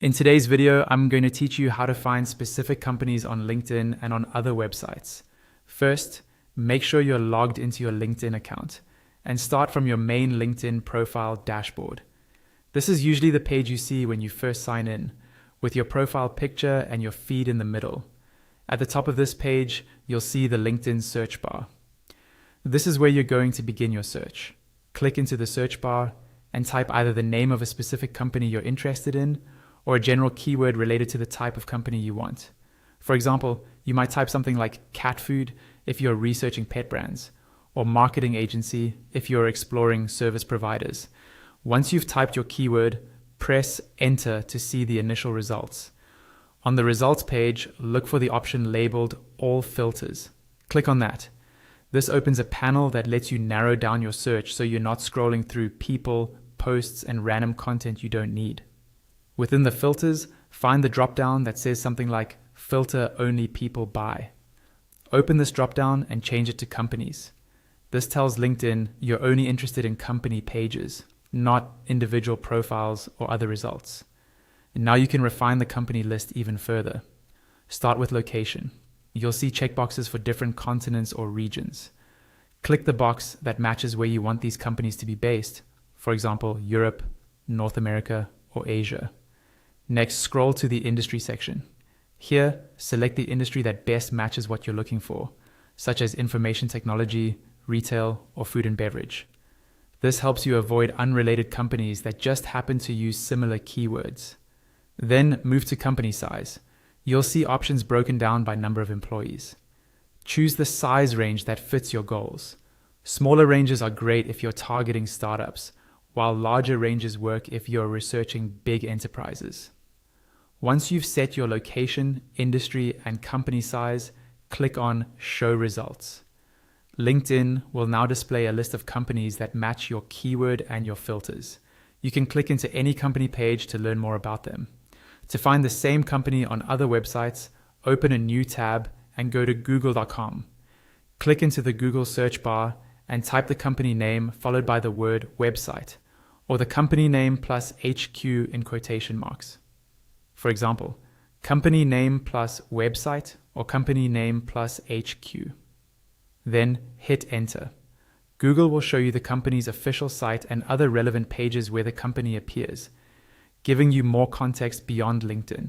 In today's video, I'm going to teach you how to find specific companies on LinkedIn and on other websites. First, make sure you're logged into your LinkedIn account and start from your main LinkedIn profile dashboard. This is usually the page you see when you first sign in, with your profile picture and your feed in the middle. At the top of this page, you'll see the LinkedIn search bar. This is where you're going to begin your search. Click into the search bar and type either the name of a specific company you're interested in or a general keyword related to the type of company you want. For example, you might type something like cat food if you're researching pet brands, or marketing agency if you're exploring service providers. Once you've typed your keyword, press enter to see the initial results. On the results page, look for the option labeled All Filters. Click on that. This opens a panel that lets you narrow down your search so you're not scrolling through people, posts, and random content you don't need. Within the filters, find the drop-down that says something like Filter Only People Buy. Open this drop-down and change it to Companies. This tells LinkedIn you're only interested in company pages, not individual profiles or other results. And now you can refine the company list even further. Start with location. You'll see checkboxes for different continents or regions. Click the box that matches where you want these companies to be based, for example, Europe, North America, or Asia. Next, scroll to the industry section. Here, select the industry that best matches what you're looking for, such as information technology, retail, or food and beverage. This helps you avoid unrelated companies that just happen to use similar keywords. Then move to company size. You'll see options broken down by number of employees. Choose the size range that fits your goals. Smaller ranges are great if you're targeting startups, while larger ranges work if you're researching big enterprises. Once you've set your location, industry, and company size, click on Show Results. LinkedIn will now display a list of companies that match your keyword and your filters. You can click into any company page to learn more about them. To find the same company on other websites, open a new tab and go to google.com. Click into the Google search bar and type the company name followed by the word website, or the company name plus HQ in quotation marks. For example, company name plus website or company name plus HQ. Then hit enter. Google will show you the company's official site and other relevant pages where the company appears, giving you more context beyond LinkedIn.